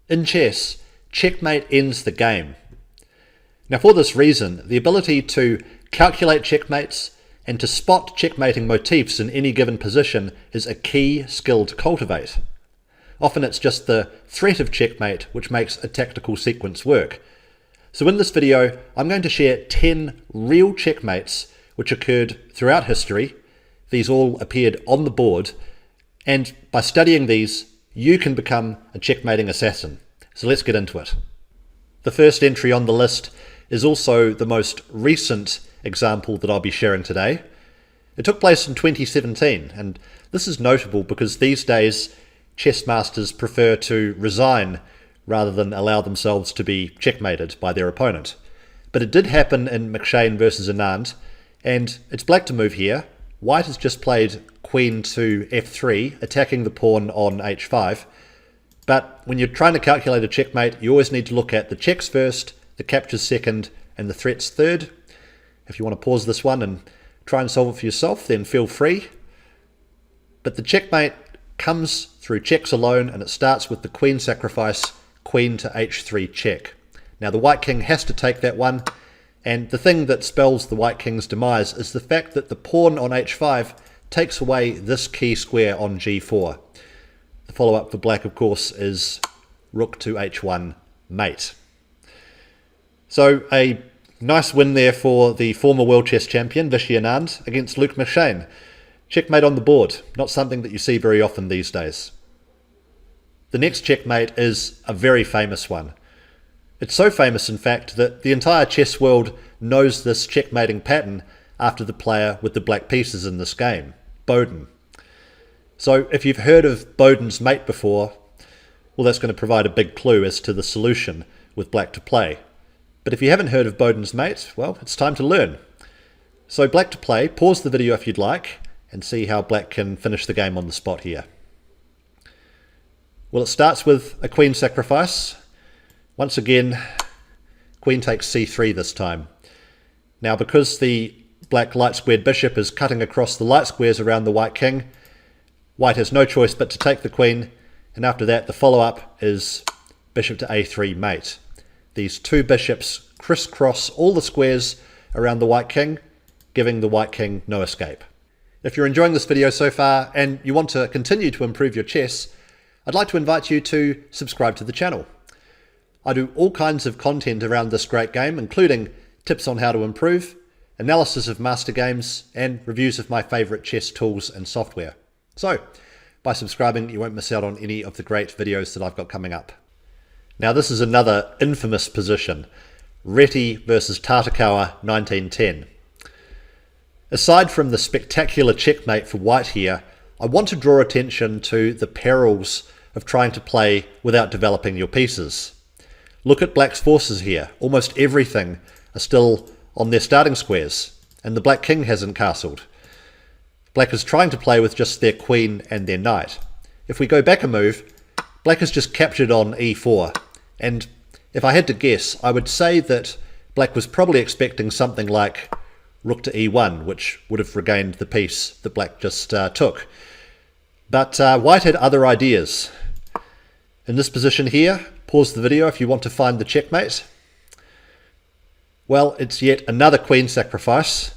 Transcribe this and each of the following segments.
In chess, checkmate ends the game. Now for this reason, the ability to calculate checkmates and to spot checkmating motifs in any given position is a key skill to cultivate. Often it's just the threat of checkmate which makes a tactical sequence work. So in this video, I'm going to share 10 real checkmates which occurred throughout history. These all appeared on the board, and by studying these, you can become a checkmating assassin. So let's get into it. The first entry on the list is also the most recent example that I'll be sharing today. It took place in 2017, and this is notable because these days chess masters prefer to resign rather than allow themselves to be checkmated by their opponent. But it did happen in McShane versus Anand, and it's black to move here. White has just played queen to f3, attacking the pawn on h5. But when you're trying to calculate a checkmate, you always need to look at the checks first, the captures second, and the threats third. If you want to pause this one and try and solve it for yourself, then feel free. But the checkmate comes through checks alone, and it starts with the queen sacrifice, queen to h3 check. Now the white king has to take that one, and the thing that spells the white king's demise is the fact that the pawn on h5 takes away this key square on g4. The follow-up for black, of course, is rook to h1 mate. So a nice win there for the former world chess champion Vishy Anand against Luke McShane. Checkmate on the board, not something that you see very often these days. The next checkmate is a very famous one. It's so famous, in fact, that the entire chess world knows this checkmating pattern after the player with the black pieces in this game, Boden. So if you've heard of Boden's mate before, well, that's going to provide a big clue as to the solution with black to play. But if you haven't heard of Boden's mate, well, it's time to learn. So black to play, pause the video if you'd like, and see how black can finish the game on the spot here. Well, it starts with a queen sacrifice. Once again, queen takes c3 this time. Now, because the black light squared bishop is cutting across the light squares around the white king, white has no choice but to take the queen, and after that the follow-up is bishop to a3 mate. These two bishops crisscross all the squares around the white king, giving the white king no escape. If you're enjoying this video so far and you want to continue to improve your chess, I'd like to invite you to subscribe to the channel. I do all kinds of content around this great game, including tips on how to improve, analysis of master games, and reviews of my favourite chess tools and software. So, by subscribing, you won't miss out on any of the great videos that I've got coming up. Now this is another infamous position, Reti versus Tartakower 1910. Aside from the spectacular checkmate for white here, I want to draw attention to the perils of trying to play without developing your pieces. Look at black's forces here. Almost everything are still on their starting squares, and the black king hasn't castled. Black is trying to play with just their queen and their knight. If we go back a move, black is just captured on e4, and if I had to guess, I would say that black was probably expecting something like rook to e1, which would have regained the piece that black just took. But white had other ideas. In this position here, pause the video if you want to find the checkmate. Well, it's yet another queen sacrifice.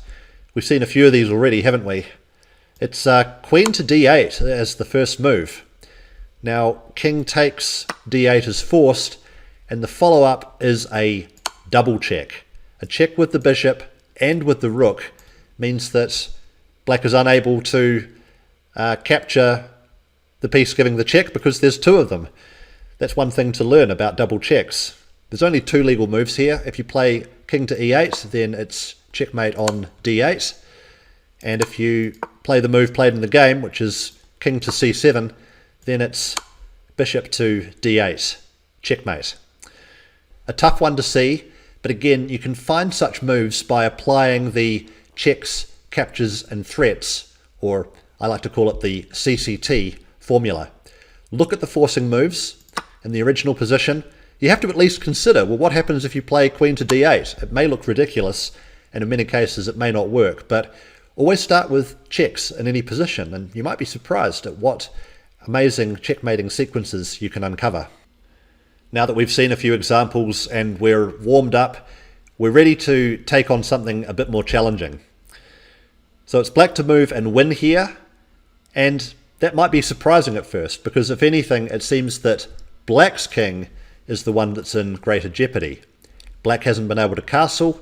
We've seen a few of these already, haven't we? It's queen to d8 as the first move. Now, king takes d8 is forced, and the follow-up is a double check. A check with the bishop and with the rook means that black is unable to capture the piece giving the check because there's two of them. That's one thing to learn about double checks. There's only two legal moves here. If you play king to e8, then it's checkmate on d8. And if you play the move played in the game, which is king to c7, then it's bishop to d8, checkmate. A tough one to see, but again, you can find such moves by applying the checks, captures, and threats, or I like to call it the CCT formula. Look at the forcing moves in the original position. You have to at least consider, well, what happens if you play queen to d8? It may look ridiculous, and in many cases it may not work, but always start with checks in any position, and you might be surprised at what amazing checkmating sequences you can uncover. Now that we've seen a few examples and we're warmed up, we're ready to take on something a bit more challenging. So it's black to move and win here, and that might be surprising at first, because if anything, it seems that black's king is the one that's in greater jeopardy. Black hasn't been able to castle.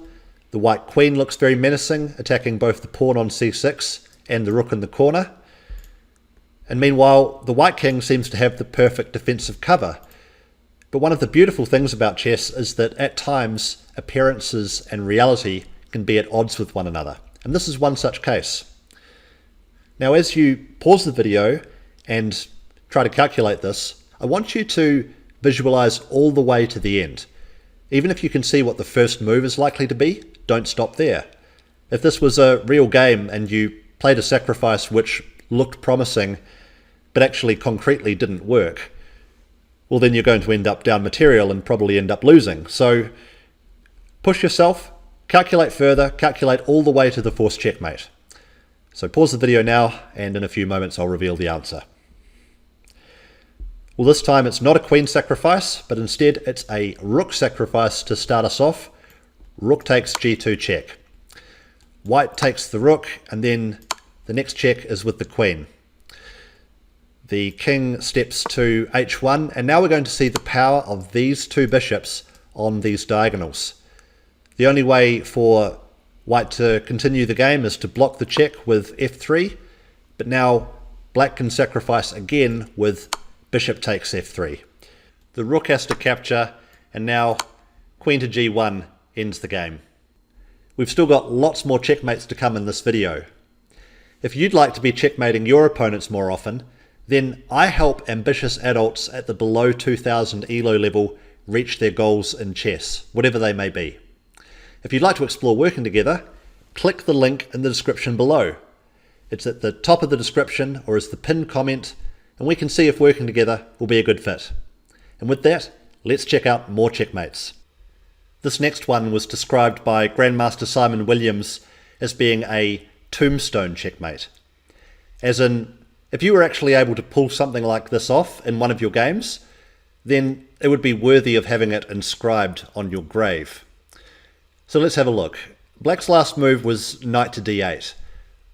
The white queen looks very menacing, attacking both the pawn on c6 and the rook in the corner. And meanwhile, the white king seems to have the perfect defensive cover. But one of the beautiful things about chess is that at times, appearances and reality can be at odds with one another. And this is one such case. Now, as you pause the video and try to calculate this, I want you to visualize all the way to the end. Even if you can see what the first move is likely to be, don't stop there. If this was a real game and you played a sacrifice which looked promising, but actually concretely didn't work, well, then you're going to end up down material and probably end up losing. So push yourself, calculate further, calculate all the way to the forced checkmate. So pause the video now, and in a few moments I'll reveal the answer. Well, this time it's not a queen sacrifice, but instead it's a rook sacrifice to start us off. Rook takes g2 check. White takes the rook, and then the next check is with the queen. The king steps to h1, and now we're going to see the power of these two bishops on these diagonals. The only way for white to continue the game is to block the check with f3, but now black can sacrifice again with bishop takes f3. The rook has to capture, and now queen to g1 ends the game. We've still got lots more checkmates to come in this video. If you'd like to be checkmating your opponents more often, then I help ambitious adults at the below 2000 ELO level reach their goals in chess, whatever they may be. If you'd like to explore working together, click the link in the description below. It's at the top of the description or as the pinned comment, and we can see if working together will be a good fit. And with that, let's check out more checkmates. This next one was described by Grandmaster Simon Williams as being a tombstone checkmate. As in, if you were actually able to pull something like this off in one of your games, then it would be worthy of having it inscribed on your grave. So let's have a look. Black's last move was knight to d8.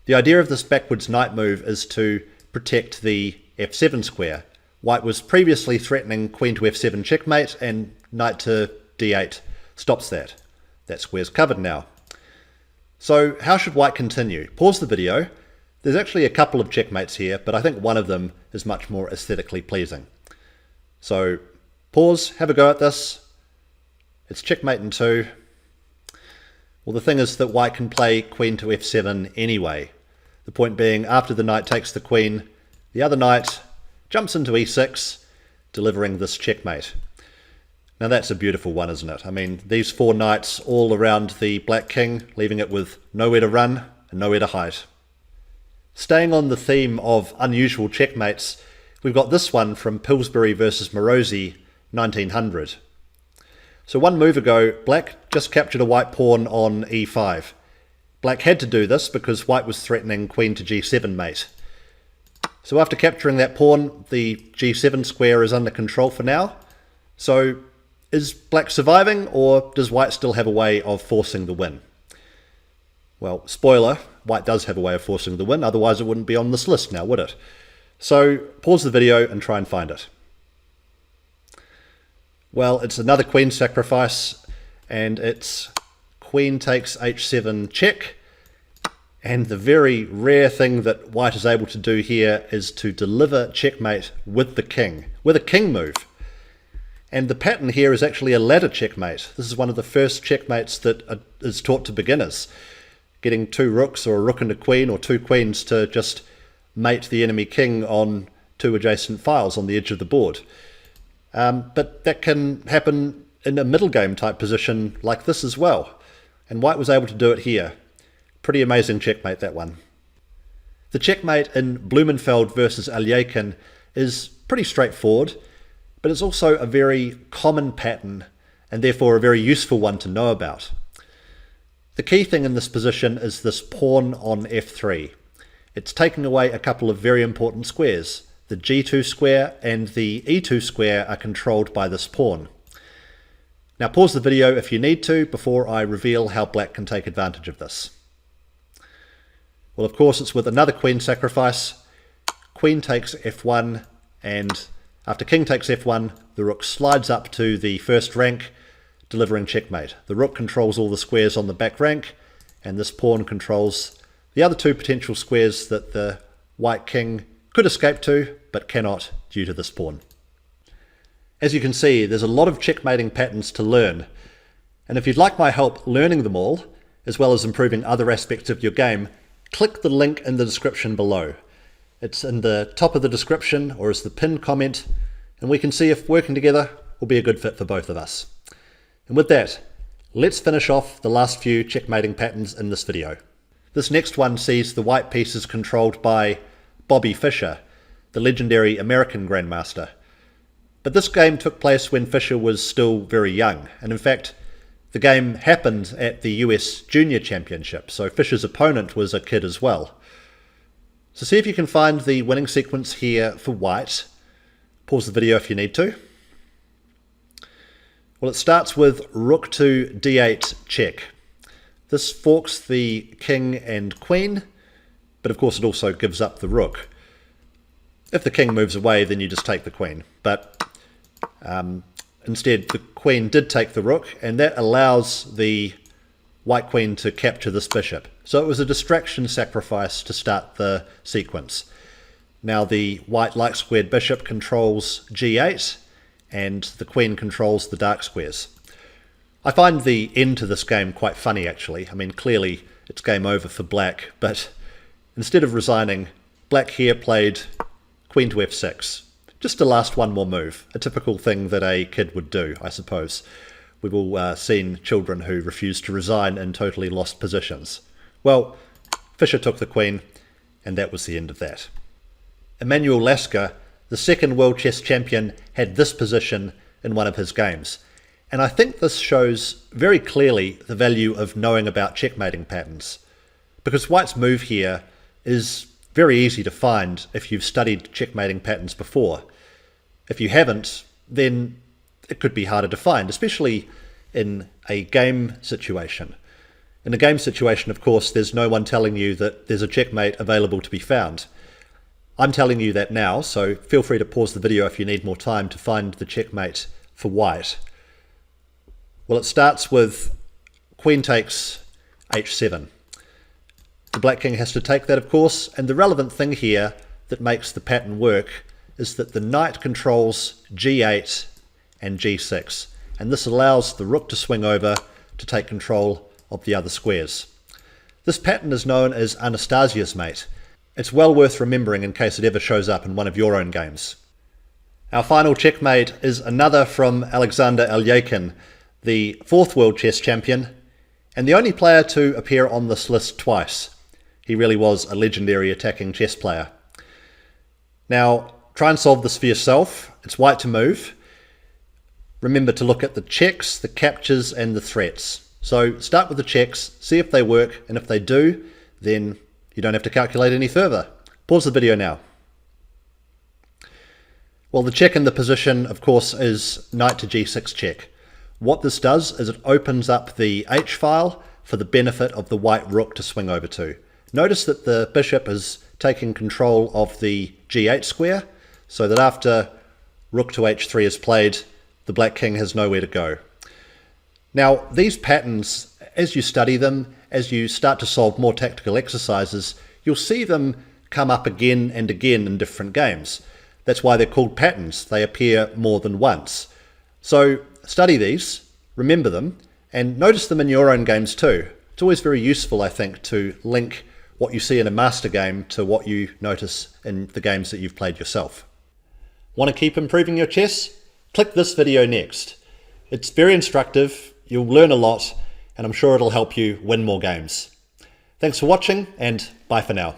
The idea of this backwards knight move is to protect the f7 square. White was previously threatening queen to f7 checkmate, and knight to d8 stops that. That square's covered now. So how should white continue? Pause the video. There's actually a couple of checkmates here, but I think one of them is much more aesthetically pleasing. So pause, have a go at this. It's checkmate in 2. Well, the thing is that white can play queen to f7 anyway. The point being, after the knight takes the queen, the other knight jumps into e6, delivering this checkmate. Now that's a beautiful one, isn't it? I mean, these 4 knights all around the black king, leaving it with nowhere to run and nowhere to hide. Staying on the theme of unusual checkmates, we've got this one from Pillsbury versus Morosi, 1900. So one move ago, black just captured a white pawn on e5. Black had to do this because white was threatening queen to g7 mate. So after capturing that pawn, the g7 square is under control for now. So is black surviving, or does white still have a way of forcing the win? Well, spoiler, white does have a way of forcing the win, otherwise it wouldn't be on this list now, would it? So pause the video and try and find it. Well, it's another queen sacrifice, and it's queen takes h7 check. And the very rare thing that white is able to do here is to deliver checkmate with the king, with a king move. And the pattern here is actually a ladder checkmate. This is one of the first checkmates that is taught to beginners. Getting 2 rooks or a rook and a queen, or 2 queens to just mate the enemy king on 2 adjacent files on the edge of the board. But that can happen in a middle game type position like this as well. And white was able to do it here. Pretty amazing checkmate, that one. The checkmate in Blumenfeld versus Alyakin is pretty straightforward, but it's also a very common pattern, and therefore a very useful one to know about. The key thing in this position is this pawn on f3. It's taking away a couple of very important squares, the g2 square and the e2 square are controlled by this pawn. Now pause the video if you need to before I reveal how black can take advantage of this. Well, of course, it's with another queen sacrifice. Queen takes f1, and after king takes f1, the rook slides up to the first rank, delivering checkmate. The rook controls all the squares on the back rank, and this pawn controls the other two potential squares that the white king could escape to, but cannot due to this pawn. As you can see, there's a lot of checkmating patterns to learn, and if you'd like my help learning them all, as well as improving other aspects of your game, click the link in the description below. It's in the top of the description or as the pinned comment, and we can see if working together will be a good fit for both of us. And with that, let's finish off the last few checkmating patterns in this video. This next one sees the white pieces controlled by Bobby Fischer, the legendary American Grandmaster. But this game took place when Fischer was still very young, and in fact, the game happened at the US Junior Championship, so Fischer's opponent was a kid as well. So see if you can find the winning sequence here for white. Pause the video if you need to. Well, it starts with rook to d8 check. This forks the king and queen, but of course it also gives up the rook. If the king moves away, then you just take the queen. But instead, the queen did take the rook, and that allows the white queen to capture this bishop. So it was a distraction sacrifice to start the sequence. Now the white light squared bishop controls g8, and the queen controls the dark squares. I find the end to this game quite funny, actually. I mean, clearly it's game over for black, but instead of resigning, black here played queen to f6, just to last one more move, a typical thing that a kid would do, I suppose. We've all seen children who refuse to resign in totally lost positions. Well, Fischer took the queen, and that was the end of that. Emanuel Lasker, the second world chess champion, had this position in one of his games. And I think this shows very clearly the value of knowing about checkmating patterns. Because white's move here is very easy to find if you've studied checkmating patterns before. If you haven't, then it could be harder to find, especially in a game situation. In a game situation, of course, there's no one telling you that there's a checkmate available to be found. I'm telling you that now, so feel free to pause the video if you need more time to find the checkmate for white. Well, it starts with queen takes h7. The black king has to take that, of course, and the relevant thing here that makes the pattern work is that the knight controls g8 and g6, and this allows the rook to swing over to take control of the other squares. This pattern is known as Anastasia's mate. It's well worth remembering in case it ever shows up in one of your own games. Our final checkmate is another from Alexander Alyakin, the fourth world chess champion, and the only player to appear on this list twice. He really was a legendary attacking chess player. Now, try and solve this for yourself. It's white to move. Remember to look at the checks, the captures, and the threats. So start with the checks, see if they work, and if they do, then you don't have to calculate any further. Pause the video now. Well, the check in the position, of course, is knight to g6 check. What this does is it opens up the h file for the benefit of the white rook to swing over to. Notice that the bishop is taking control of the g8 square, so that after rook to h3 is played, the black king has nowhere to go. Now, these patterns, as you study them, as you start to solve more tactical exercises, you'll see them come up again and again in different games. That's why they're called patterns. They appear more than once. So study these, remember them, and notice them in your own games too. It's always very useful, I think, to link what you see in a master game to what you notice in the games that you've played yourself. Want to keep improving your chess? Click this video next. It's very instructive, you'll learn a lot, and I'm sure it'll help you win more games. Thanks for watching, and bye for now.